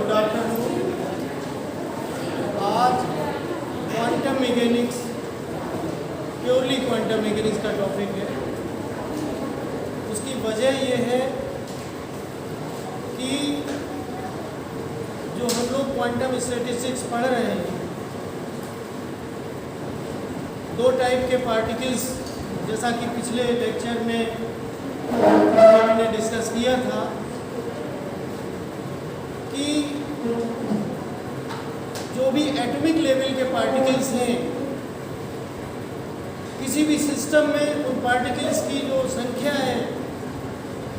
Good afternoon. आज quantum mechanics, purely quantum mechanics का topic है। उसकी वजह ये है कि जो हम लोग क्वांटम स्टैटिस्टिक्स पढ़ रहे हैं, दो टाइप के पार्टिकल्स, जैसा कि पिछले लेक्चर में हमने डिस्कस किया था कि जो भी एटॉमिक लेवल के पार्टिकल्स हैं, किसी भी सिस्टम में उन पार्टिकल्स की जो संख्या है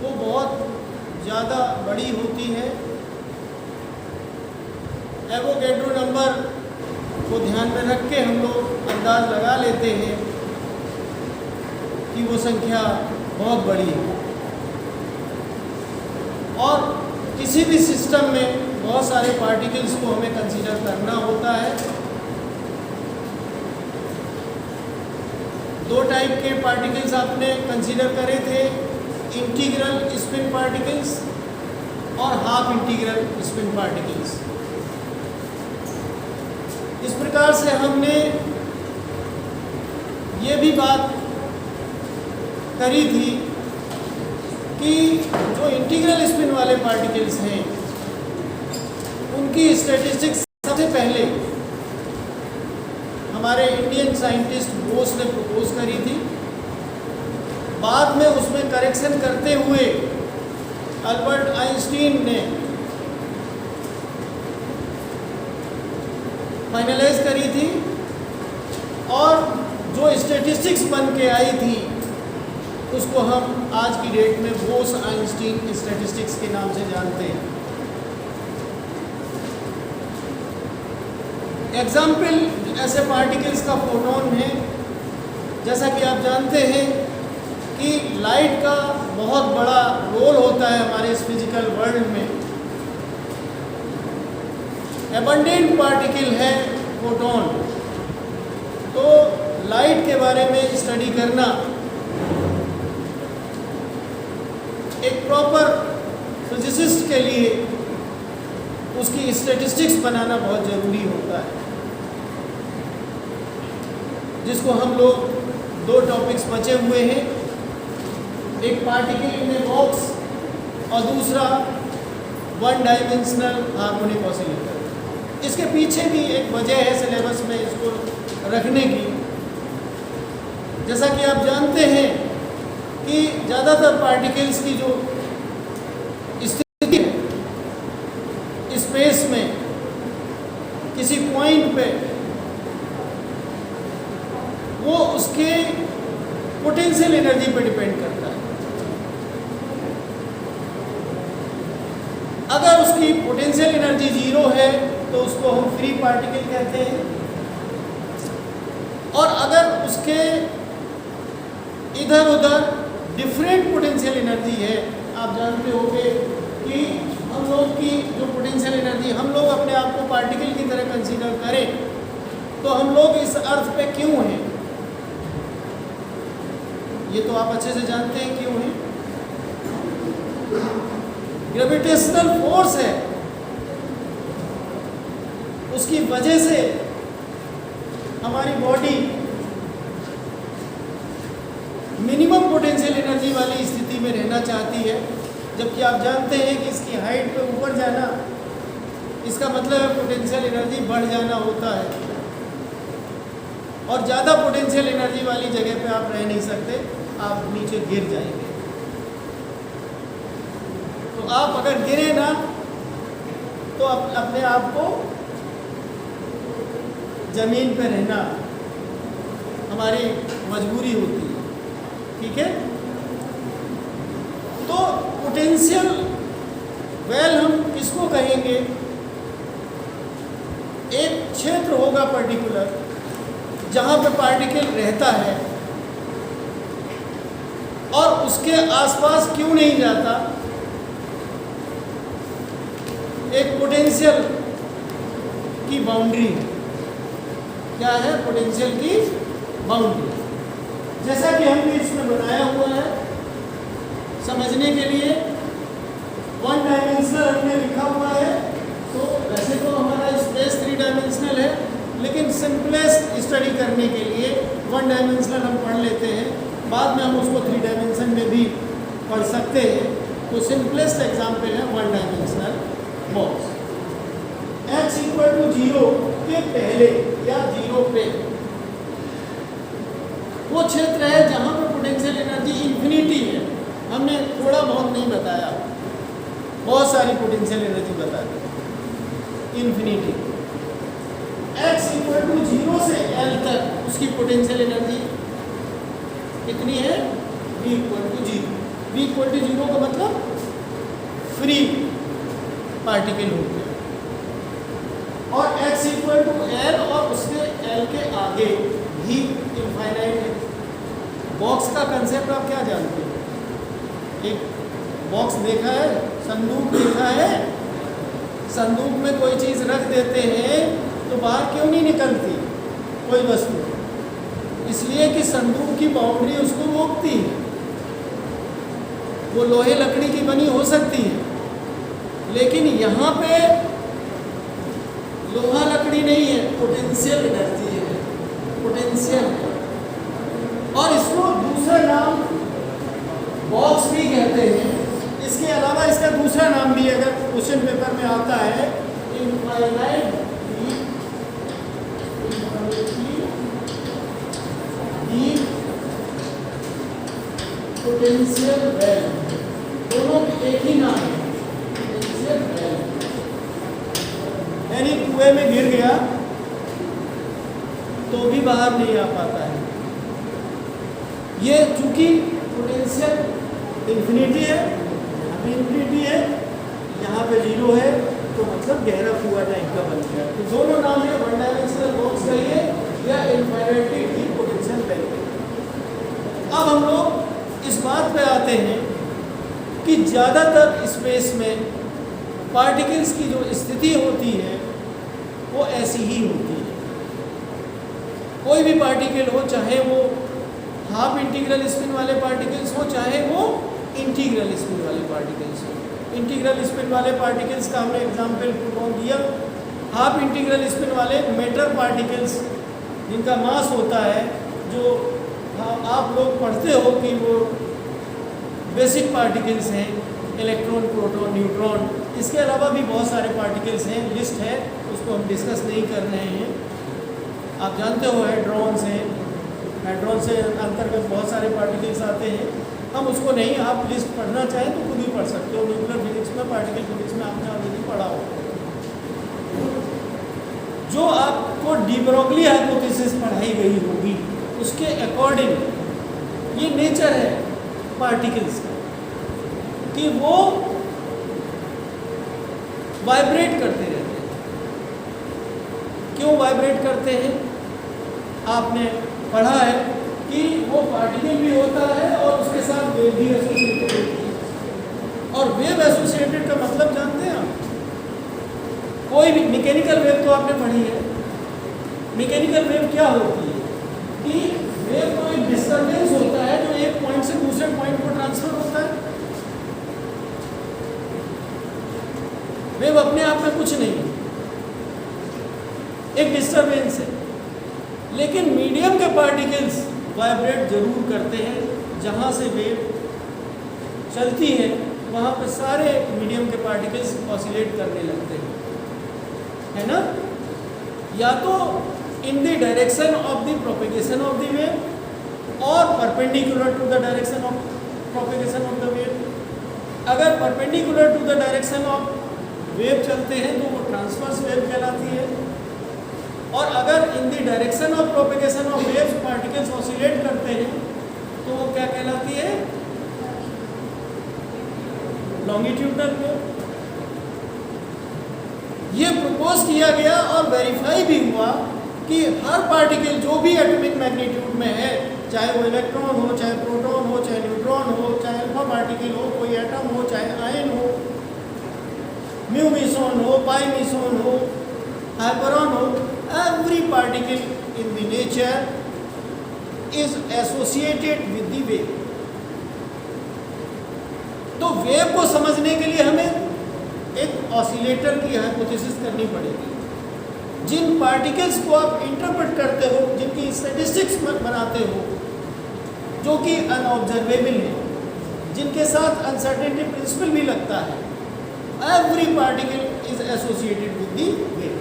वो बहुत ज़्यादा बड़ी होती है। एवोगैड्रो नंबर को ध्यान में रख के हम लोग अंदाज लगा लेते हैं कि वो संख्या बहुत बड़ी है। और किसी भी सिस्टम में बहुत सारे पार्टिकल्स को हमें कंसीडर करना होता है। दो टाइप के पार्टिकल्स आपने कंसीडर करे थे, इंटीग्रल स्पिन पार्टिकल्स और हाफ इंटीग्रल स्पिन पार्टिकल्स। इस प्रकार से हमने ये भी बात करी थी कि जो इंटीग्रल स्पिन वाले पार्टिकल्स हैं उनकी स्टैटिस्टिक्स सबसे पहले हमारे इंडियन साइंटिस्ट बोस ने प्रपोज करी थी। बाद में उसमें करेक्शन करते हुए अल्बर्ट आइंस्टीन ने फाइनलाइज करी थी, और जो स्टैटिस्टिक्स बन के आई थी उसको हम आज की डेट में बोस आइंस्टीन स्टैटिस्टिक्स के नाम से जानते हैं। एग्जाम्पल ऐसे पार्टिकल्स का फोटोन है। जैसा कि आप जानते हैं कि लाइट का बहुत बड़ा रोल होता है हमारे इस फिजिकल वर्ल्ड में। एबंडेंट पार्टिकल है फोटोन। तो लाइट के बारे में स्टडी करना एक प्रॉपर फिजिसिस्ट के लिए उसकी स्टैटिस्टिक्स बनाना बहुत ज़रूरी होता है, जिसको हम लोग दो टॉपिक्स बचे हुए हैं, एक पार्टिकल इन ए बॉक्स और दूसरा वन डायमेंशनल हार्मोनिक ऑसिलेटर। इसके पीछे भी एक वजह है सिलेबस में इसको रखने की। जैसा कि आप जानते हैं कि ज़्यादातर पार्टिकल्स की जो स्थिति है स्पेस में किसी पॉइंट पे, वो उसके पोटेंशियल एनर्जी पे डिपेंड करता है। अगर उसकी पोटेंशियल एनर्जी जीरो है तो उसको हम फ्री पार्टिकल कहते हैं, और अगर उसके इधर उधर डिफरेंट पोटेंशियल एनर्जी है, आप जानते होंगे कि हम लोग की जो पोटेंशियल एनर्जी, हम लोग अपने आप को पार्टिकल की तरह कंसीडर करें तो हम लोग इस अर्थ पे क्यों हैं, ये तो आप अच्छे से जानते हैं क्यों हैं। ग्रेविटेशनल फोर्स है, उसकी वजह से हमारी बॉडी मिनिमम पोटेंशियल एनर्जी वाली स्थिति में रहना चाहती है, जबकि आप जानते हैं कि इसकी हाइट पे ऊपर जाना, इसका मतलब है पोटेंशियल एनर्जी बढ़ जाना होता है, और ज़्यादा पोटेंशियल एनर्जी वाली जगह पे आप रह नहीं सकते, आप नीचे गिर जाएंगे। तो आप अगर गिरे ना तो अपने आप को ज़मीन पे रहना हमारी मजबूरी होती है, ठीक है। तो पोटेंशियल वेल हम किसको कहेंगे, एक क्षेत्र होगा पर्टिकुलर जहाँ पे पार्टिकल रहता है और उसके आसपास क्यों नहीं जाता, एक पोटेंशियल की बाउंड्री है। क्या है पोटेंशियल की बाउंड्री? जैसा कि हमने इसमें बनाया हुआ है समझने के लिए, वन डायमेंशनल हमने लिखा हुआ है, तो लेकिन सिंपलेस्ट स्टडी करने के लिए वन डायमेंशनल हम पढ़ लेते हैं, बाद में हम उसको थ्री डायमेंशन में भी पढ़ सकते हैं। तो सिंपलेस्ट एग्जाम्पल है one dimensional box. x equal to 0 के पहले या 0 पे वो क्षेत्र है जहाँ पर पोटेंशियल एनर्जी इन्फिनिटी है। हमने थोड़ा बहुत नहीं बताया, बहुत सारी पोटेंशियल एनर्जी बता दी। इन्फिनिटी x इक्वल टू 0 से L तक उसकी पोटेंशियल एनर्जी कितनी है? v equal to 0। v equal to 0 का मतलब फ्री पार्टिकल हो गया। और x इक्वल टू L और उसके L के आगे भी इनफाइनाइट है। बॉक्स का कंसेप्ट आप क्या जानते हो? एक बॉक्स देखा है, संदूक देखा है। संदूक में कोई चीज़ रख देते हैं तो बाहर क्यों नहीं निकलती कोई वस्तु? इसलिए कि संदूक की बाउंड्री उसको रोकती है। वो लोहे लकड़ी की बनी हो सकती है, लेकिन यहाँ पे लोहा लकड़ी नहीं है, पोटेंशियल एनर्जी है, पोटेंशियल है। और इसको दूसरा नाम बॉक्स भी कहते हैं। इसके अलावा इसका दूसरा नाम भी अगर क्वेश्चन पेपर में आता है, इनफाइनाइट पोटेंशियल वेल, दोनों एक ही नाम है, पोटेंशियल वेल। यानी कुएं में गिर गया तो भी बाहर नहीं आ पाता है। ये चूंकि पोटेंशियल इन्फिनिटी है, यहाँ पे इन्फिनिटी है, यहाँ पे 0 है, तो मतलब गहरा कुआं टाइप का बन गया। तो दोनों नाम है, वन डायमेंशनल बॉक्स कहिए या इनफाइनाइटली डीप पोटेंशियल वेल। अब हम लोग इस बात पे आते हैं कि ज़्यादातर स्पेस में पार्टिकल्स की जो स्थिति होती है वो ऐसी ही होती है। कोई भी पार्टिकल हो, चाहे वो हाफ इंटीग्रल स्पिन वाले पार्टिकल्स हो, चाहे वो इंटीग्रल स्पिन वाले पार्टिकल्स हो। इंटीग्रल स्पिन वाले पार्टिकल्स का हमने एग्जाम्पल दिया। हाफ इंटीग्रल स्पिन वाले मैटर पार्टिकल्स जिनका मास होता है, जो आप लोग पढ़ते हो कि वो बेसिक पार्टिकल्स हैं, इलेक्ट्रॉन, प्रोटॉन, न्यूट्रॉन। इसके अलावा भी बहुत सारे पार्टिकल्स हैं, लिस्ट है, उसको हम डिस्कस नहीं कर रहे हैं। आप जानते हो हेड्रॉन्स हैं, हेड्रॉन से अंतर्गत बहुत सारे पार्टिकल्स आते हैं। हम उसको नहीं, आप लिस्ट पढ़ना चाहें तो खुद ही पढ़ सकते हो। न्यूक्लियर फिजिक्स में, पार्टिकल फिजिक्स में आपने ऑलरेडी पढ़ा हो। जो आपको डी ब्रोगली हाइपोथेसिस पढ़ाई गई होगी, उसके अकॉर्डिंग ये नेचर है पार्टिकल्स का कि वो वाइब्रेट करते रहते हैं। क्यों वाइब्रेट करते हैं? आपने पढ़ा है कि वो पार्टिकल भी होता है और उसके साथ वेव भी एसोसिएटेड होती है। और वेव एसोसिएटेड का मतलब जानते हैं आप? कोई भी मैकेनिकल वेव तो आपने पढ़ी है। मैकेनिकल वेव क्या होती है कि वेव को एक डिस्टर्बेंस होता है जो एक पॉइंट से दूसरे पॉइंट को ट्रांसफर होता है। वेव अपने आप में कुछ नहीं है, एक डिस्टर्बेंस है। लेकिन मीडियम के पार्टिकल्स वाइब्रेट जरूर करते हैं। जहाँ से वेव चलती है वहाँ पर सारे मीडियम के पार्टिकल्स ऑसिलेट करने लगते हैं, है ना? या तो in the direction of the propagation of the wave और perpendicular to the direction of propagation of the wave. अगर perpendicular to the direction of wave चलते हैं तो वो ट्रांसवर्स वेव कहलाती है। और अगर इन the direction of propagation of waves particles oscillate करते हैं तो वो क्या कहलाती है? Longitudinal wave. ये प्रपोज किया गया और वेरीफाई भी हुआ कि हर पार्टिकल जो भी एटॉमिक मैग्नीट्यूड में है, चाहे वो इलेक्ट्रॉन हो, चाहे प्रोटॉन हो, चाहे न्यूट्रॉन हो, चाहे अल्फा पार्टिकल हो, कोई एटम हो, चाहे आयन हो, म्यू मीसॉन हो, पाई मीसॉन हो, हाइपरॉन हो, every particle in the nature is associated with the wave। तो वेव को समझने के लिए हमें एक ऑसिलेटर की हाइपोथेसिस करनी पड़ेगी। जिन पार्टिकल्स को आप इंटरप्रेट करते हो, जिनकी स्टैटिस्टिक्स बनाते हो, जो कि अनऑब्जर्वेबल है, जिनके साथ अनसर्टेनिटी प्रिंसिपल भी लगता है, every particle is associated with the wave.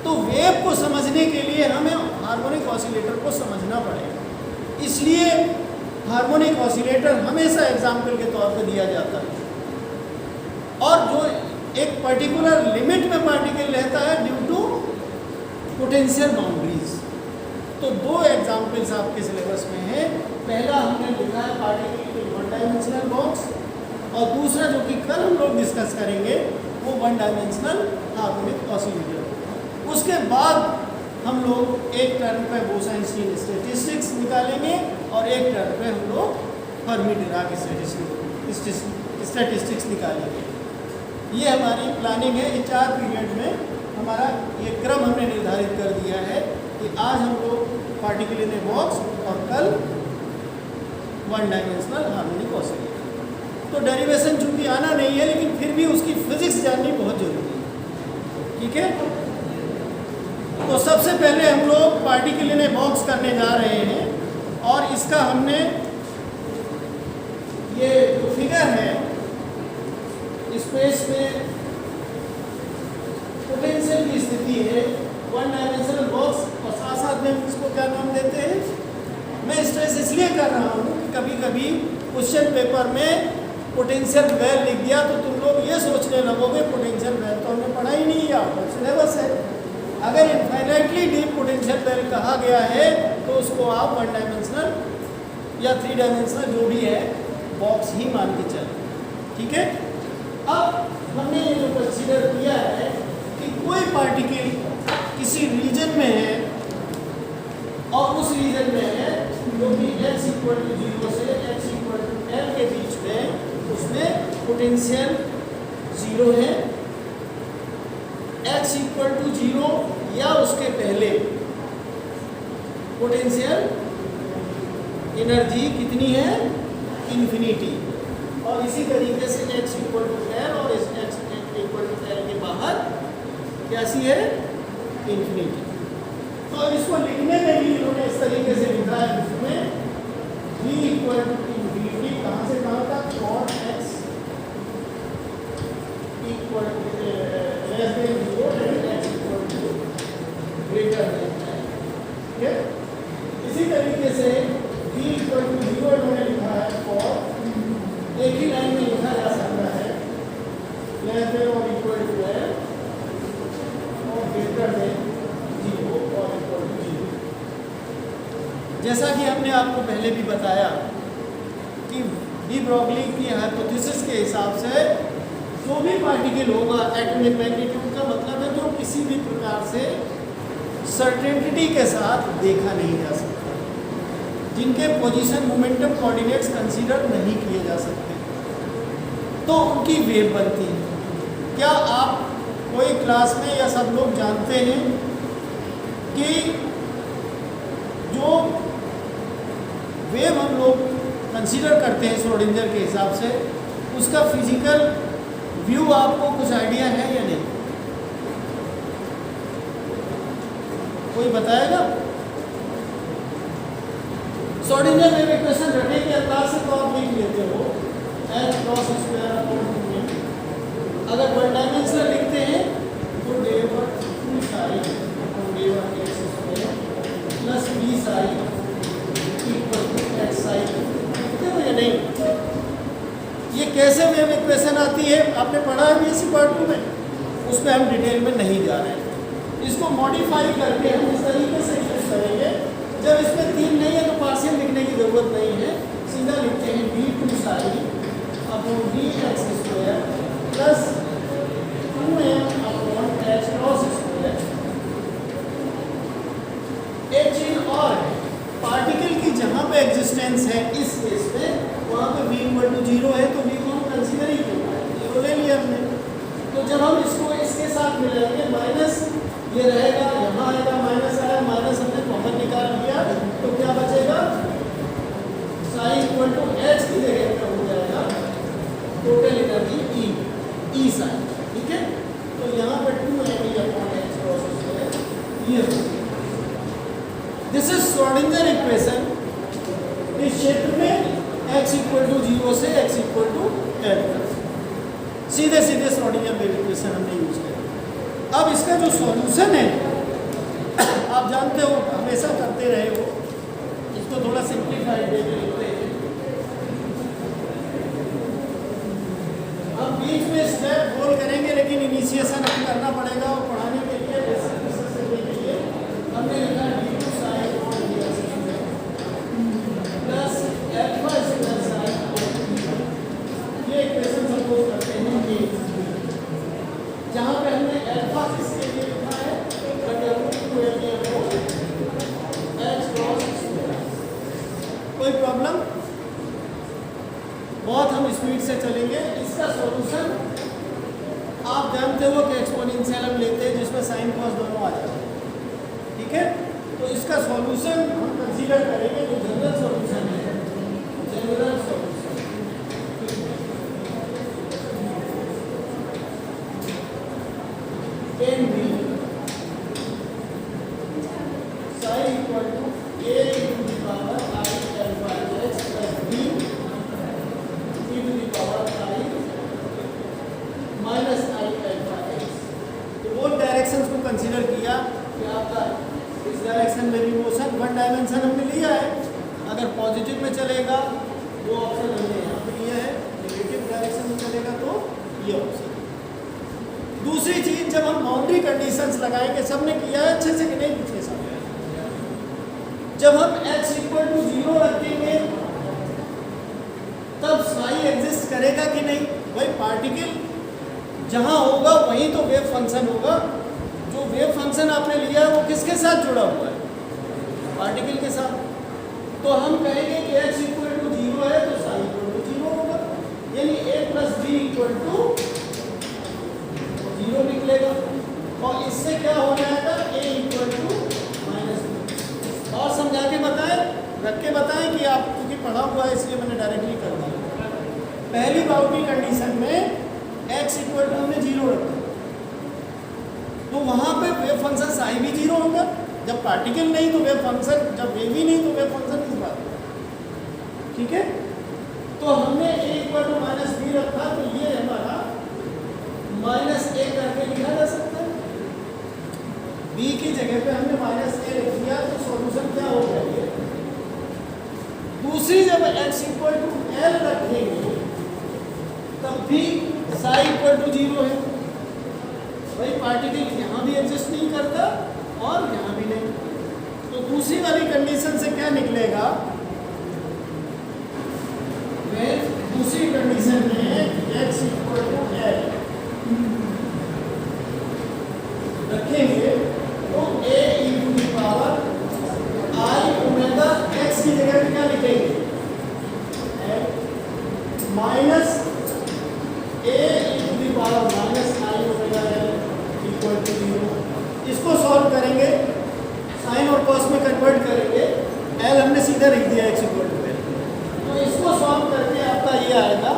तो वेव को समझने के लिए हमें हार्मोनिक ऑसिलेटर को समझना पड़ेगा। इसलिए हार्मोनिक ऑसिलेटर हमेशा एग्जाम्पल के तौर पर दिया जाता है, और जो एक पर्टिकुलर लिमिट में पार्टिकल रहता है ड्यू टू पोटेंशियल बाउंड्रीज। तो दो एग्जाम्पल्स आपके सिलेबस में है। पहला हमने लिखा है पार्टिकल के वन डायमेंशनल बॉक्स, और दूसरा जो कि कल हम लोग डिस्कस करेंगे वो वन डायमेंशनल हार्मोनिक ऑसिलेटर। उसके बाद हम लोग एक टर्म पे बोस-आइंस्टीन स्टैटिस्टिक्स निकालेंगे और एक टर्म पे हम लोग फर्मी-डिराक स्टैटिस्टिक्स निकालेंगे। ये हमारी प्लानिंग है। ये 4 पीरियड में हमारा ये क्रम हमने निर्धारित कर दिया है कि आज हम लोग पार्टिकल इन ए बॉक्स और कल वन डायमेंशनल हार्मोनिक ऑसिलेटर। तो डेरिवेशन चूंकि आना नहीं है, लेकिन फिर भी उसकी फिजिक्स जाननी बहुत जरूरी है। ठीक है, तो सबसे पहले हम लोग पार्टिकल इन ए बॉक्स करने जा रहे हैं, और इसका हमने ये जो फिगर है स्पेस में पोटेंशियल की स्थिति है वन डायमेंशनल बॉक्स, और साथ साथ में इसको क्या नाम देते हैं। मैं स्ट्रेस इसलिए कर रहा हूँ कि कभी कभी क्वेश्चन पेपर में पोटेंशियल वेल लिख दिया तो तुम लोग ये सोचने लगोगे पोटेंशियल वेल तो हमने पढ़ा ही नहीं, या सिलेबस है। अगर इनफाइनाइटली डीप पोटेंशियल वेल कहा गया है तो उसको आप वन डायमेंशनल या 3 डायमेंशनल जो भी है बॉक्स ही मान के चलें। ठीक है, अब हमने ये जो कंसीडर किया है कि कोई पार्टिकल किसी रीजन में है, और उस रीजन में है जो कि x = 0 से x = L के बीच में, उसमें पोटेंशियल 0 है। x = 0 या उसके पहले पोटेंशियल एनर्जी कितनी है, इन्फिनिटी। और इसी तरीके से x = L और इस x = L के बाहर कैसी है, इन्फिनिटी। तो इसको लिखने में भी इन्होंने इस तरीके से लिखा है, उसमें v = इन्फिनिटी कहाँ से कहाँ तक, और x = less than 0 and x = greater than 10। ठीक है, इसी तरीके से v = 0 इन्होंने लिखा है, और एक ही लाइन में लिखा जा सकता है less than or equal to L और greater than 0 और equal to 0। जैसा कि हमने आपको पहले भी बताया कि डी ब्रोगली की हाइपोथेसिस के हिसाब से जो भी पार्टिकल होगा एटॉमिक मैग्नीट्यूड का मतलब है जो किसी भी प्रकार से सर्टेनिटी के साथ देखा नहीं जा सकता, जिनके पोजीशन मोमेंटम कोऑर्डिनेट्स कंसीडर नहीं किए जा सकते, तो उनकी वेव बनती है। क्या आप कोई क्लास में या सब लोग जानते हैं कि जो वेव हम लोग कंसीडर करते हैं श्रोडिंगर के हिसाब से, उसका फिजिकल व्यू आपको कुछ आइडिया है या नहीं? कोई बताएगा? श्रोडिंगर वेव इक्वेशन रटने के अंदाज से तो आप लिख लेते हो h×2 अगर वन डायमेंशनल लिखते हैं तो d/2 d/x² plus b Sai = x Sai. लिखते हो या नहीं? ये कैसे वेव इक्वेशन आती है आपने पढ़ा है बीएससी पार्ट 2 में, उसमें हम डिटेल में नहीं जा रहे हैं। इसको मॉडिफाई करके हम इस तरीके से यूज करेंगे, जब इसमें 3 नहीं है तो पार्शियल लिखने की जरूरत नहीं है, सीधा लिखते हैं d2 Sai dx² plus 2m/h²। h इन और पार्टिकल की जहाँ पे एग्जिस्टेंस है इस केस में, वहाँ पे v = 0 है, तो v को हम कंसीडर ही किया, 0 ले लिया हमने। तो जब हम इसको इसके साथ मिलाएंगे, माइनस ये रहेगा, यहाँ आएगा, माइनस आया, माइनस हमने कॉमन निकाल लिया, तो क्या बचेगा, साई = h की जगह पे हो जाएगा टोटल एनर्जी E साई। ठीक है, तो यहाँ पर 2mE/h ये दिस इज श्रोडिंगर इक्वेशन। इस क्षेत्र में x इक्वल टू 0 से x इक्वल टू l सीधे सीधे श्रोडिंगर वेव इक्वेशन हमने यूज किया। अब इसका जो सॉल्यूशन है आप जानते हो, हमेशा करते रहे हो, इसको थोड़ा सिंप्लीफाइड वे में लिखते हैं। हम बीच में स्टेप गोल करेंगे, लेकिन इनिशिएशन हमें करना पड़ेगा और पढ़ाने के लिए हमने लिखा d2 sin plus alpha square sin, ये इक्वेशन सपोज करते हैं कि जहाँ पे हमने अल्फा इसके लिए लिखा है कोई प्रॉब्लम? बहुत हम स्पीड से चलेंगे। इसका सॉल्यूशन आप जानते हो कि एक्सपोनेंशियल हम लेते हैं जिसमें साइन कॉस दोनों आ जाते हैं, ठीक है। तो इसका सॉल्यूशन हम कंसीडर करेंगे जो जनरल सॉल्यूशन है, general solution can be sine equal to a into the power I alpha x plus b into the power I minus I alpha x। तो वो डायरेक्शंस को कंसीडर किया कि आपका इस डायरेक्शन में भी मोशन वन डायमेंशन हमने लिया है। अगर पॉजिटिव में चलेगा वो ऑप्शन हमने यहाँ पे लिया है, नेगेटिव डायरेक्शन में चलेगा तो ये ऑप्शन। दूसरी चीज, जब हम बाउंड्री कंडीशंस लगाएंगे, सबने किया है अच्छे से कि नहीं पिछले साल, जब हम x इक्वल टू 0 रखेंगे तब साई एग्जिस्ट करेगा कि नहीं? भाई पार्टिकल जहां होगा वहीं तो वेव फंक्शन होगा। जो वेव फंक्शन आपने लिया है वो किसके साथ जुड़ा हुआ है? पार्टिकल के साथ। तो हम कहेंगे कि x इक्वल टू 0 है तो साई इक्वल टू 0 होगा, यानी a plus b equal to 0 निकलेगा। और इससे क्या हो जाएगा? a equal to minus b। और समझा के बताएं, रख के बताएं कि आप क्योंकि पढ़ा हुआ है इसलिए मैंने डायरेक्टली कर दिया। पहली बाउंड्री कंडीशन में x इक्वल टू हमने 0 रखा, तो वहां पे वेव फंक्शन साई भी 0 होगा। जब पार्टिकल नहीं तो वेव फंक्शन, जब वेव ही नहीं तो वेव फंक्शन किस बात का, ठीक है। तो हमने a equal to minus b रखा, तो ये हमारा माइनस a करके लिखा जा सकता है। b की जगह पे हमने माइनस a लिख दिया, तो सॉल्यूशन क्या हो गया? दूसरी जब x इक्वल टू l रखेंगे तब भी साई इक्वल टू 0 है। भाई पार्टिकल यहाँ भी एग्जिस्ट नहीं करता और यहाँ भी नहीं। तो दूसरी वाली कंडीशन से क्या निकलेगा? दूसरी कंडीशन में x इक्वल टू l रखेंगे तो a into the power I omega x की जगह पे क्या लिखेंगे? Minus a into the power minus I omega l equal to 0। इसको सॉल्व करेंगे, साइन और कॉस में कन्वर्ट करेंगे, l हमने सीधा लिख दिया x इक्वल टू l। तो इसको सॉल्व करके आपका ये आएगा,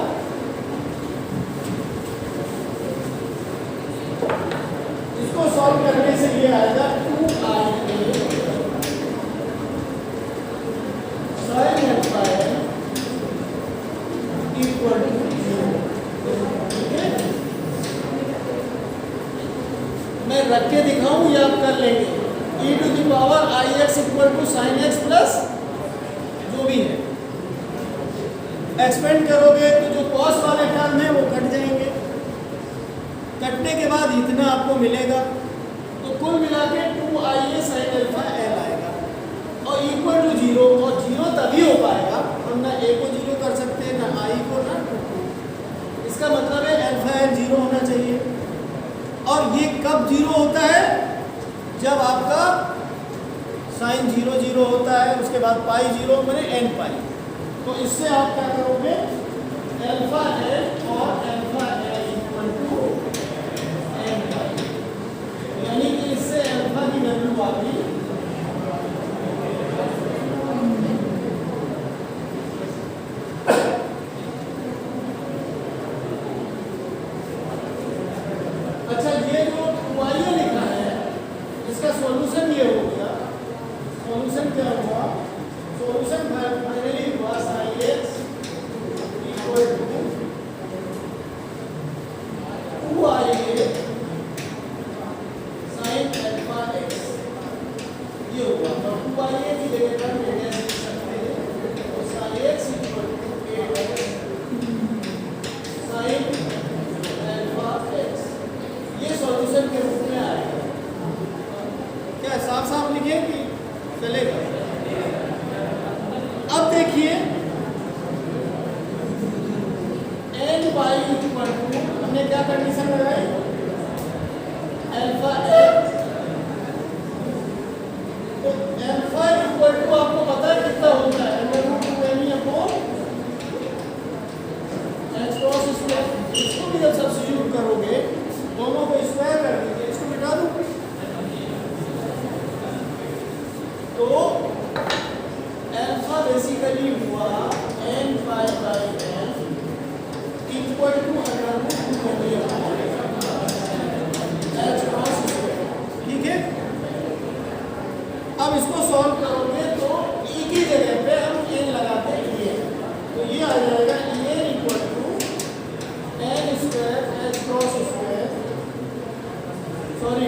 इसको सॉल्व करने से ये आएगा 2i sin alpha l equal to 0। ठीक है, मैं रख के दिखाऊं या आप कर लेंगे? e to the power I x equal to sine x plus जो भी है, एक्सपेंड करोगे तो जो कॉस वाले टर्म है वो कट जाएंगे। कटने के बाद इतना आपको मिलेगा, तो कुल मिला के 2ia sin अल्फा l आएगा और इक्वल टू 0। और 0 तभी हो पाएगा, हम ना a को 0 कर सकते हैं, ना i को, ना 2। इसका मतलब है अल्फा l 0 होना चाहिए। और ये कब 0 होता है? जब आपका साइन 0 0 होता है, उसके बाद पाई 0 मैंने n पाई। तो इससे आप क्या करोगे? अल्फा l और alpha l equal to n pi, यानी कि इससे अल्फा की वैल्यू आ गई अच्छा। ये जो 2ia लिखा है इसका सॉल्यूशन ये हो गया, सॉल्यूशन क्या हुआ, सॉल्यूशन फाइनली हुआ sine x equal to 2ia sine alpha x, ये होगा। और 2ia की जगह पर लिख सकते हैं तो sine x equal to 8x sine alpha x, ये सॉल्यूशन के रूप में आएगा। क्या साफ साफ लिखे कि चलेगा? अब देखिए n y इक्वल टू, हमने क्या कंडीशन लगाई, अल्फा एक्स, तो अल्फा इक्वल टू आपको पता है कितना होता है, इसको भी जब सब्स्टिट्यूट करोगे दोनों को स्क्वायर कर दीजिए, इसको मिटा दो तो अल्फा बेसिकली हुआ n pi by n equal to ठीक है। अब इसको सॉल्व करोगे तो e की जगह पे हम n लगाते हैं, तो ये आ जाएगा n equal to n square h cross square, sorry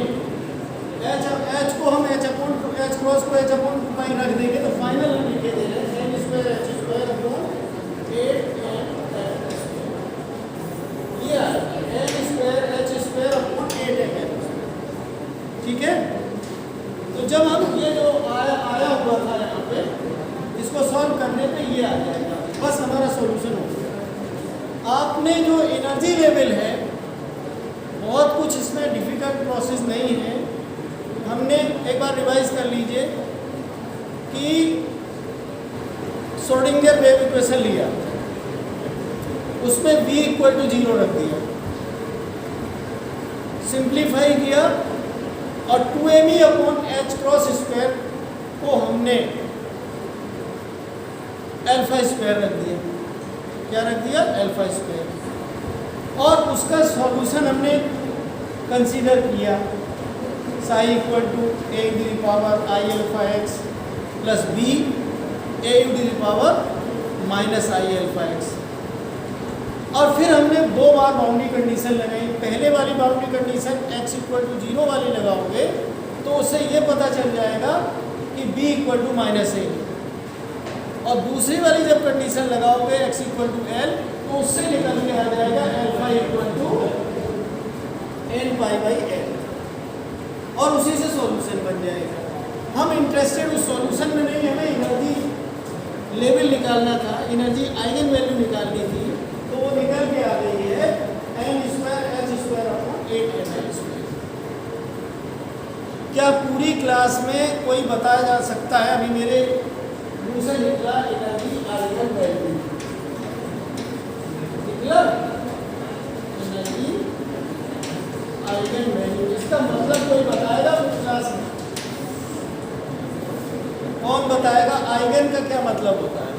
h को हम h क्रॉस को h अपॉन पाई रख देंगे तो फाइनल हम लिखे दे रहे हैं n square h square upon 8n, ये आएगा n square h square upon 8n, ठीक है। तो जब हम ये जो आया हुआ था यहाँ पे, इसको सॉल्व करने पे ये आ जाएगा, बस हमारा सॉल्यूशन हो गया। आपने जो एनर्जी लेवल है, बहुत कुछ इसमें डिफिकल्ट प्रोसेस नहीं है। हमने एक बार रिवाइज कर लीजिए कि श्रोडिंगर वेव इक्वेशन लिया, उसमें v इक्वल टू 0 रख दिया, सिंप्लीफाई किया और 2me upon h cross square को हमने अल्फा स्क्वायर रख दिया। क्या रख दिया? Alpha square. और उसका सॉल्यूशन हमने कंसीडर किया, psi equal to a to the power i alpha x plus b a to the power minus i alpha x। और फिर हमने दो बार बाउंड्री कंडीशन लगाई। पहले वाली boundary condition x equal to 0 वाली लगाओगे तो उससे ये पता चल जाएगा कि b इक्वल टू माइनस ए, और दूसरी वाली जब कंडीशन लगाओगे x इक्वल टू l तो उससे निकल के आ जाएगा alpha equal to n pi by l, और उसी से सॉल्यूशन बन जाएगा। हम इंटरेस्टेड उस सॉल्यूशन में नहीं, हमें एनर्जी लेवल निकालना था, एनर्जी आइगन वैल्यू निकालनी थी, तो वो निकल के आ गई है n square h square upon 8n square. क्या पूरी क्लास में कोई बताया जा सकता है? अभी मेरे मुंह से निकला एनर्जी आइगन वैल्यू, निकला एनर्जी आइगन वैल्यू, इसका मतलब कोई बताएगा क्लास में? कौन बताएगा आइगन का क्या मतलब होता है?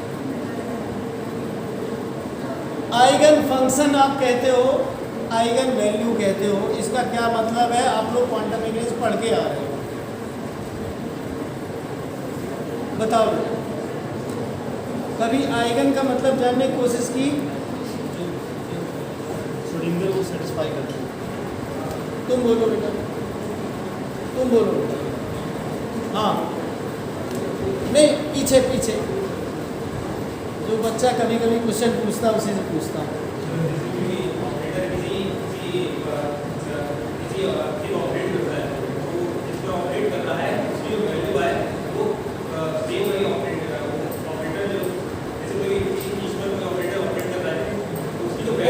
आइगन फंक्शन आप कहते हो, आइगन वैल्यू कहते हो, इसका क्या मतलब है? आप लोग क्वांटम मैकेनिक्स पढ़ के आ रहे हो, बताओ। कभी आइगन का मतलब जानने की कोशिश की? श्रोडिंगर को सेटिस्फाई करते हो। तुम बोलो बेटा, तुम बोलो। हाँ, नहीं, पीछे पीछे जो बच्चा कभी कभी क्वेश्चन पूछता है उसी से पूछता हूँ।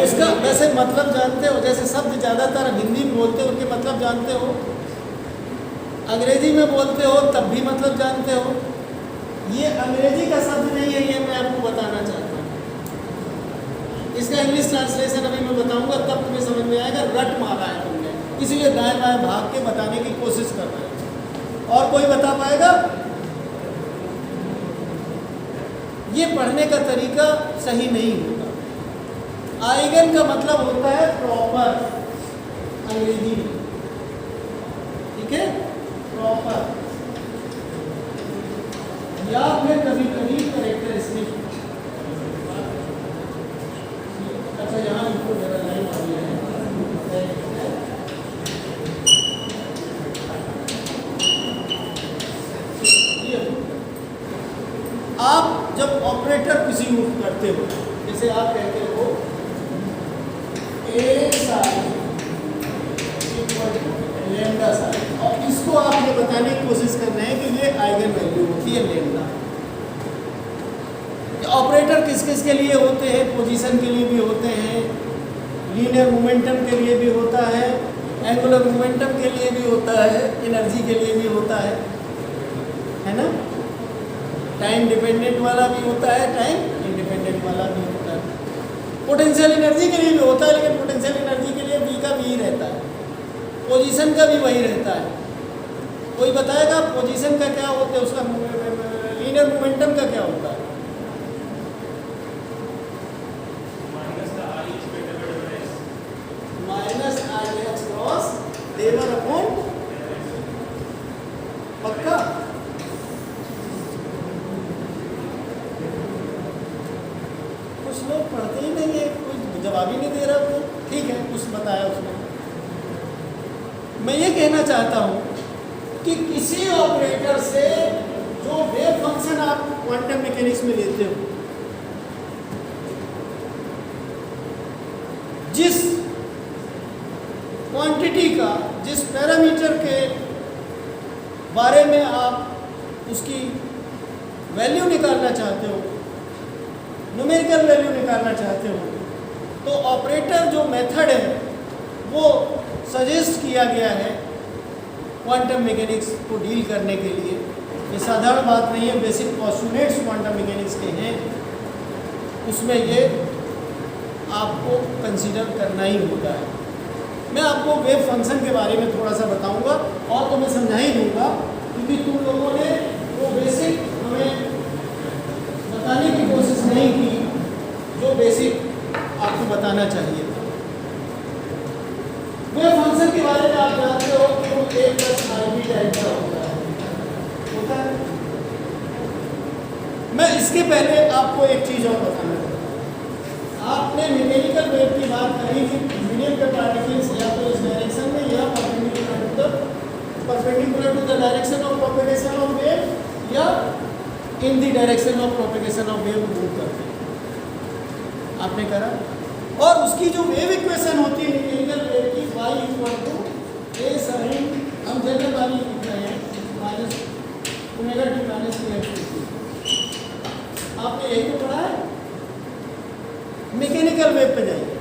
उसका वैसे मतलब जानते हो? जैसे शब्द ज़्यादातर हिंदी में बोलते हो उनके मतलब जानते हो, अंग्रेजी में बोलते हो तब भी मतलब जानते हो। ये अंग्रेजी का शब्द नहीं है, ये मैं आपको बताना चाहता हूँ। इसका इंग्लिश ट्रांसलेशन अभी मैं बताऊंगा, तब तुम्हें समझ में आएगा। रट मारा है तुमने, इसीलिए दाएं बाएं भाग के बताने की कोशिश कर रहे हैं। और कोई बता पाएगा? ये पढ़ने का तरीका सही नहीं होगा। आइगन का मतलब होता है प्रॉपर, अंग्रेजी में, ठीक है? बताने की कोशिश कर रहे हैं कि ये आइगन वैल्यू होती है लेमडा। ऑपरेटर किस किस के लिए होते हैं? पोजीशन के लिए भी होते हैं, लीनियर मोमेंटम के लिए भी होता है, एंगुलर मोमेंटम के लिए भी होता है, एनर्जी के लिए भी होता है ना? टाइम डिपेंडेंट वाला भी होता है, टाइम इंडिपेंडेंट वाला भी होता है। पोटेंशियल एनर्जी के लिए भी होता है, लेकिन पोटेंशियल एनर्जी के लिए V का V रहता है, पोजीशन का भी वही रहता है। कोई बताएगा पोजीशन का क्या होता है, उसका लीनियर मोमेंटम का क्या होता है? माइनस आई एक्स क्रॉस लेबर अपॉन, पक्का? कुछ लोग पढ़ते ही नहीं है, कोई जवाब ही नहीं दे रहा। तो ठीक है, कुछ बताया उसने। मैं ये कहना चाहता हूँ कि किसी ऑपरेटर से जो वेव फंक्शन आप क्वांटम मैकेनिक्स में लेते हो, जिस क्वांटिटी का, जिस पैरामीटर के बारे में आप उसकी वैल्यू निकालना चाहते हो, न्यूमेरिकल वैल्यू निकालना चाहते हो, तो ऑपरेटर जो मेथड है वो सजेस्ट किया गया है क्वांटम मैकेनिक्स को डील करने के लिए। ये साधारण बात नहीं है, बेसिक पोस्टुलेट्स क्वांटम मैकेनिक्स के हैं, उसमें ये आपको कंसीडर करना ही होता है। मैं आपको वेव फंक्शन के बारे में थोड़ा सा बताऊंगा और तो मैं समझा ही दूंगा, क्योंकि तुम लोगों ने वो बेसिक हमें बताने की कोशिश नहीं की जो बेसिक आपको बताना चाहिए। वेव फंक्शन के बारे में आप जानते हो कि वो A प्लस IB टाइप का होता है। मैं इसके पहले आपको एक चीज़ और बताना चाहता हूँ। आपने मैकेनिकल वेव की बात करी कि मीडियम के पार्टिकल्स या तो इस डायरेक्शन में या perpendicular to the direction of propagation of wave या in the direction of propagation of wave move करते हैं, आपने करा। और उसकी जो वेव इक्वेशन होती है मैकेनिकल वेव की, y equal to a sine, हम जनरल वाली लिख रहे हैं, माइनस ओमेगा टी माइनस आपने यही तो पढ़ा है। मैकेनिकल वेव पे जाइए,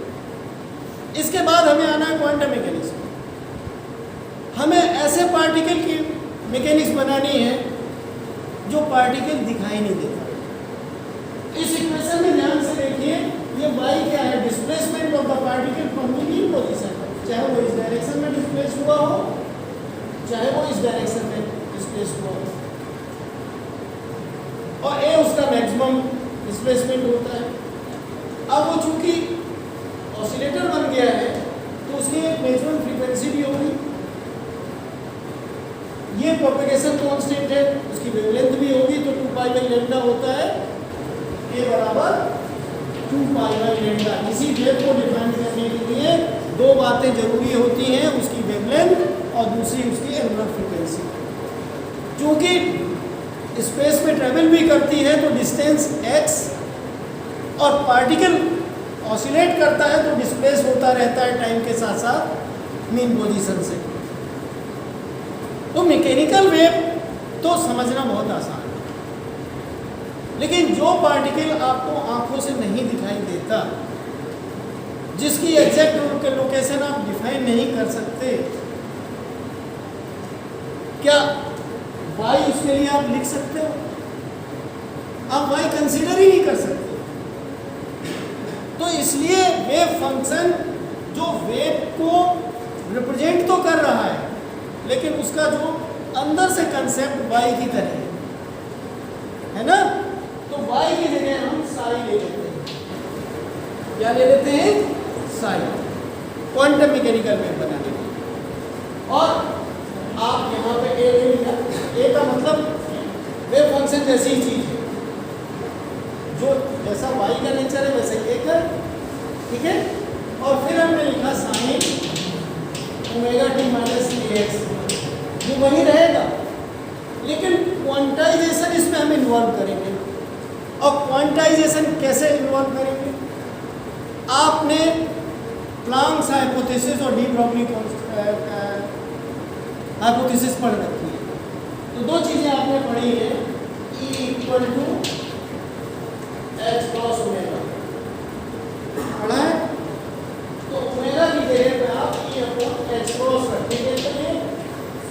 इसके बाद हमें आना है क्वांटम मैकेनिक्स में। हमें ऐसे पार्टिकल की मैकेनिक्स बनानी है जो पार्टिकल दिखाई नहीं देता। इस इक्वेशन में ध्यान से देखिए, ये y क्या है? Displacement of the particle from the mean position, चाहे वो इस डायरेक्शन में डिस्प्लेस हुआ हो, चाहे वो इस डायरेक्शन में डिस्प्लेस हुआ हो, और a उसका मैक्सिमम डिस्प्लेसमेंट होता है। अब वो चूंकि ऑसिलेटर बन गया है तो उसकी एक मैक्सिमम फ्रीक्वेंसी भी होगी, ये प्रोपेगेशन कांस्टेंट है, उसकी वेवलेंथ भी होगी, तो 2 पाई बाई लैम्डा होता है, a बराबर 2 पाई बाई लैम्डा। किसी वेव को डिफाइन करने के लिए दो बातें जरूरी होती हैं, उसकी वेवलेंथ और दूसरी उसकी एंगुलर फ्रीक्वेंसी। क्योंकि स्पेस में ट्रेवल भी करती है तो डिस्टेंस x, और पार्टिकल ऑसिलेट करता है तो डिस्प्लेस होता रहता है टाइम के साथ साथ मीन पोजीशन से। तो मैकेनिकल वेव तो समझना बहुत आसान है, लेकिन जो पार्टिकल आपको आंखों से नहीं दिखाई देता, जिसकी एग्जैक्ट लोकेशन आप डिफाइन नहीं कर सकते, क्या y उसके लिए आप लिख सकते हो? आप y कंसीडर ही नहीं कर सकते। तो इसलिए वेव फंक्शन जो वेव को रिप्रेजेंट तो कर रहा है, लेकिन उसका जो अंदर से कंसेप्ट y की तरह है ना, तो y की जगह हम साई ले लेते हैं। क्या ले लेते हैं? साई, क्वांटम मैकेनिकल वेव बनाने के लिए। और आप यहाँ पे a ले लिया, a का मतलब वेव फंक्शन जैसी चीज है, जो जैसा y का नेचर है वैसे a का, ठीक है। और फिर हमने लिखा sine omega T minus x, जो वही रहेगा, लेकिन क्वांटाइजेशन इसमें हम इन्वॉल्व करेंगे। और क्वांटाइजेशन कैसे इन्वॉल्व करेंगे? आपने प्लांक्स हाइपोथेसिस और डी ब्रॉगली हाइपोथेसिस पढ़ रखी है। तो दो चीजें आपने पढ़ी है, E equal to H cross omega पढ़ा है। तो ओमेगा की जगह पे आप E अपॉन एच क्रॉस रखते हैं,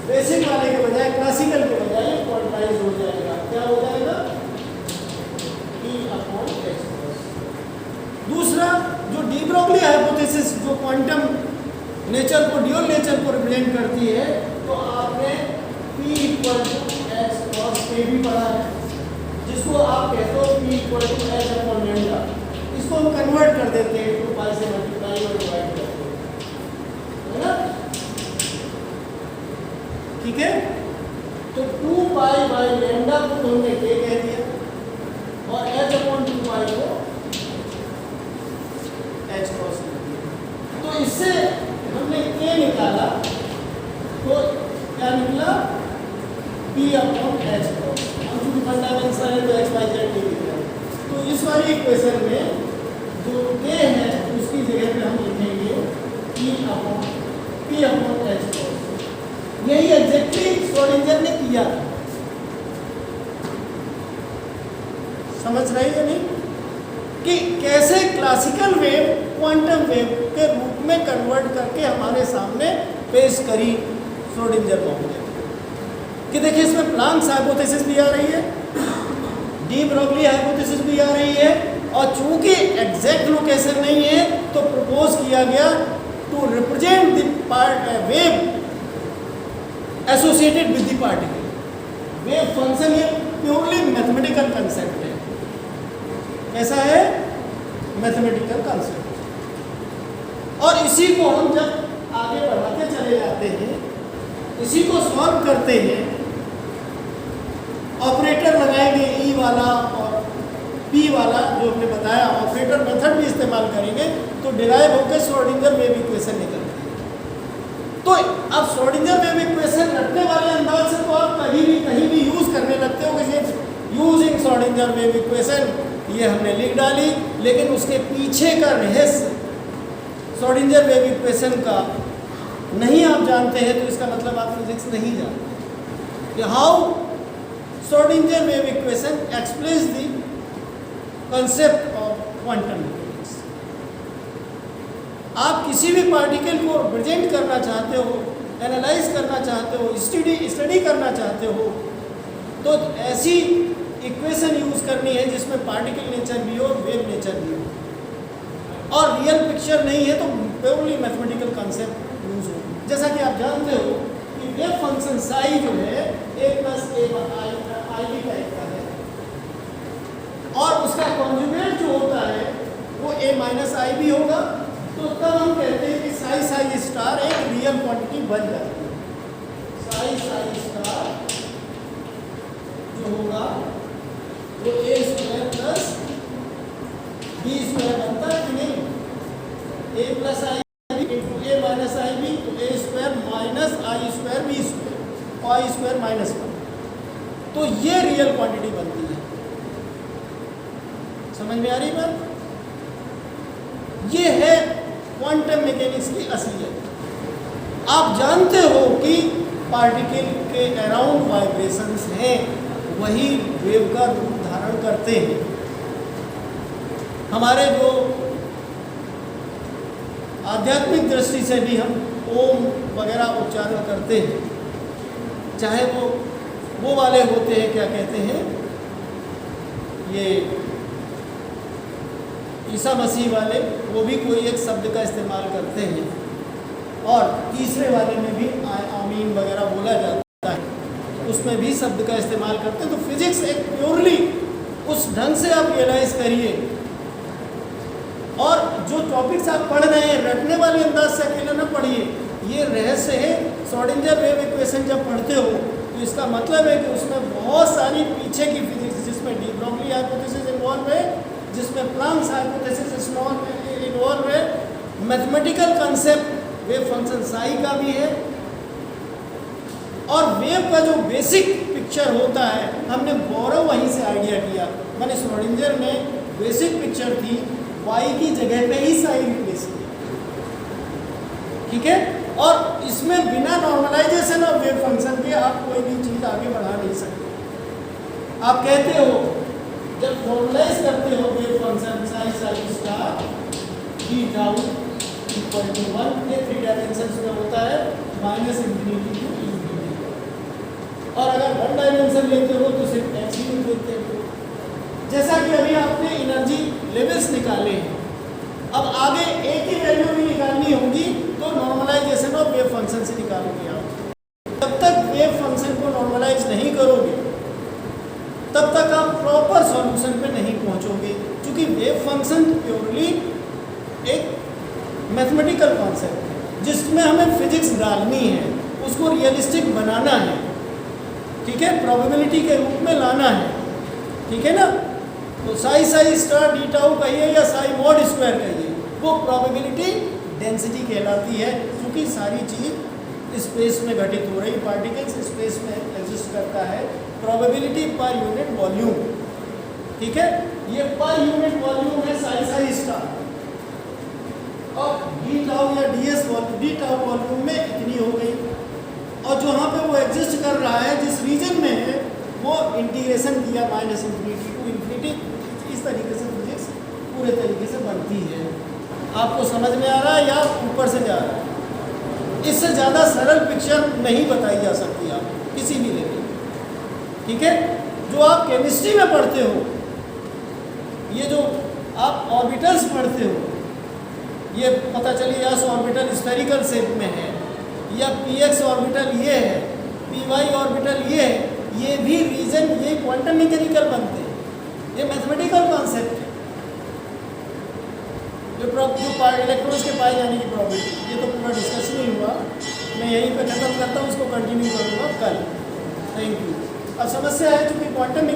बेसिक वाले के बजाय क्लासिकल के बजाय क्वांटाइज हो जाएगा। क्या हो जाएगा? E upon H cross. दूसरा जो डी ब्रोगली हाइपोथेसिस जो क्वांटम नेचर को, ड्यूअल नेचर को रिप्रेजेंट करती है, तो आपने P equal to H cross के भी पढ़ा है, जिसको आप कहते हो P equal to H upon lambda. इसको हम कन्वर्ट कर देते हैं, 2 पाई से मल्टीप्लाई और डिवाइड करते हैं, है ना? ठीक है। तो 2 पाई बाई लैम्डा को हमने के कह दिया और एच अपॉन 2 पाई को एच क्रॉस कर दिया। तो इससे हमने के निकाला, तो क्या निकला? P upon H cross. हम चूंकि फंडामेंटल है तो एक्स वाई जेड नहीं दिख रहा है, तो इस वाली इक्वेशन में जो के है उसकी जगह पे हम लिखेंगे P अपॉन एच क्रॉस। यही एग्जैक्टली श्रोडिंगर ने किया। समझ रहे हैं नहीं कि कैसे क्लासिकल वेव क्वांटम वेव के रूप में कन्वर्ट करके हमारे सामने पेश करी श्रोडिंगर बाउंड कि देखिए इसमें प्लांक्स हाइपोथेसिस भी आ रही है, डी ब्रोगली हाइपोथेसिस भी आ रही है, और चूंकि एग्जैक्ट लोकेशन नहीं है तो प्रपोज किया गया to represent the wave associated with the particle. Wave function ये प्योरली मैथमेटिकल कंसेप्ट है। कैसा है? Mathematical concept. और इसी को हम जब आगे बढ़ाते चले जाते हैं, इसी को सॉल्व करते हैं, ऑपरेटर लगाएंगे ई वाला और पी वाला जो हमने बताया, ऑपरेटर मेथड भी इस्तेमाल करेंगे, तो डिराइव होकर श्रोडिंगर वेव इक्वेशन निकलती है। तो अब श्रोडिंगर वेव इक्वेशन रटने वाले अंदाज से तो आप कहीं भी यूज करने लगते हो कि यूजिंग श्रोडिंगर वेव इक्वेशन, ये हमने लिख डाली, लेकिन उसके पीछे का रहस्य श्रोडिंगर वेव इक्वेशन का नहीं आप जानते हैं, तो इसका मतलब आप फिजिक्स नहीं जानते। How Schrodinger wave equation explains the concept of quantum mechanics. आप किसी भी पार्टिकल को रिप्रेजेंट करना चाहते हो, एनालाइज करना चाहते हो, स्टडी करना चाहते हो, तो ऐसी इक्वेशन यूज करनी है जिसमें पार्टिकल नेचर भी हो, वेव नेचर भी हो, और रियल पिक्चर नहीं है तो प्योरली मैथमेटिकल कंसेप्ट यूज हो। जैसा कि आप जानते हो कि वेव फंक्शन साई जो है a plus A I B type का है, और उसका कॉन्जुगेट जो होता है वो a माइनस आई बी होगा। तो तब हम कहते हैं कि साई स्टार एक रियल क्वांटिटी बन जाती है। साई स्टार जो होगा वो ए स्क्वायर प्लस बी स्क्वायर बनता है कि नहीं? ए प्लस आई इंटू ए माइनस आई बी, तो ए स्क्वायर माइनस आई स्क्वायर बी स्क्वायर, आई स्क्वायर माइनस 1, तो ये रियल क्वांटिटी बनती है। समझ में आ रही बात? ये है क्वांटम मैकेनिक्स की असलियत। आप जानते हो कि पार्टिकल के अराउंड वाइब्रेशंस हैं, वही वेव का रूप धारण करते हैं। हमारे जो आध्यात्मिक दृष्टि से भी हम ओम वगैरह उच्चारण करते हैं, चाहे वो वाले होते हैं, क्या कहते हैं, ये ईसा मसीह वाले, वो भी कोई एक शब्द का इस्तेमाल करते हैं, और तीसरे वाले में भी आमीन वगैरह बोला जाता है, उसमें भी शब्द का इस्तेमाल करते हैं। तो फिजिक्स एक प्योरली उस ढंग से आप रियलाइज करिए, और जो टॉपिक्स आप पढ़ रहे हैं रटने वाले अंदाज से अकेला न पढ़िए। ये रहस्य है। श्रोडिंगर वेव इक्वेशन जब पढ़ते हो तो इसका मतलब है कि उसमें बहुत सारी पीछे की फिजिक्स, जिसमें डी ब्रोगली हाइपोथेसिस इन्वॉल्व है, जिसमें प्लांक्स हाइपोथेसिस इन्वॉल्व है, mathematical concept wave function Sai का भी है, और वेव का जो बेसिक पिक्चर होता है हमने बोरो वहीं से आइडिया किया। मैंने श्रोडिंगर में बेसिक पिक्चर थी, वाई की जगह पे ही साई रिप्लेस किया, ठीक है। और इसमें बिना नॉर्मलाइजेशन ऑफ वेव फंक्शन के आप कोई भी चीज़ आगे बढ़ा नहीं सकते। आप कहते हो जब नॉर्मलाइज करते हो wave function psi psi star D tau equal to 1, ये 3 डायमेंशंस में होता है -∞ टू ∞, और अगर 1 डायमेंशन लेते हो तो सिर्फ x ही लेते हो। जैसा कि अभी आपने एनर्जी लेवल्स निकाले हैं, अब आगे एक ही वैल्यू भी निकालनी होगी तो नॉर्मलाइजेशन ऑफ वेव फंक्शन से निकालोगे आप। जब तक वेव फंक्शन को नॉर्मलाइज नहीं करोगे तब तक आप प्रॉपर सॉल्यूशन पे नहीं पहुंचोगे, क्योंकि वेव फंक्शन प्योरली एक मैथमेटिकल कॉन्सेप्ट है जिसमें हमें फिजिक्स डालनी है, उसको रियलिस्टिक बनाना है, ठीक है, प्रोबेबिलिटी के रूप में लाना है, ठीक है ना। तो Sai psi star D tau कहिए या साई मॉड स्क्वायर कहिए, वो प्रोबेबिलिटी डेंसिटी कहलाती है, क्योंकि सारी चीज़ स्पेस में घटित हो रही, पार्टिकल्स स्पेस में एग्जिस्ट करता है। प्रोबेबिलिटी पर यूनिट वॉल्यूम, ठीक है, ये पर यूनिट वॉल्यूम है साई साई स्टार, और डी टाउ या डीएस डी टाउ वॉल्यूम में इतनी हो गई, और जो यहाँ पे वो एग्जिस्ट कर रहा है जिस रीजन में है वो इंटीग्रेशन किया -∞ टू ∞, इस तरीके से फिजिक्स पूरे तरीके से बनती है। आपको समझ में आ रहा है या ऊपर से जा रहा है? इससे ज़्यादा सरल पिक्चर नहीं बताई जा सकती आप किसी भी लेवल, ठीक है। जो आप केमिस्ट्री में पढ़ते हो, ये जो आप ऑर्बिटल्स पढ़ते हो, ये पता चलिए s ऑर्बिटल स्फेरिकल शेप में है, या px ऑर्बिटल ये है, py ऑर्बिटल ये है, ये भी रीजन ये क्वांटम मैकेनिकल बनते हैं, ये मैथमेटिकल कॉन्सेप्ट है। जो इलेक्ट्रॉन्स के पाए जाने की प्रॉपर्टी, ये तो पूरा डिस्कशन ही हुआ, मैं यहीं पे खत्म करता हूँ, उसको कंटिन्यू करूँगा कल। Thank you. अब समस्या है, चूँकि क्वांटम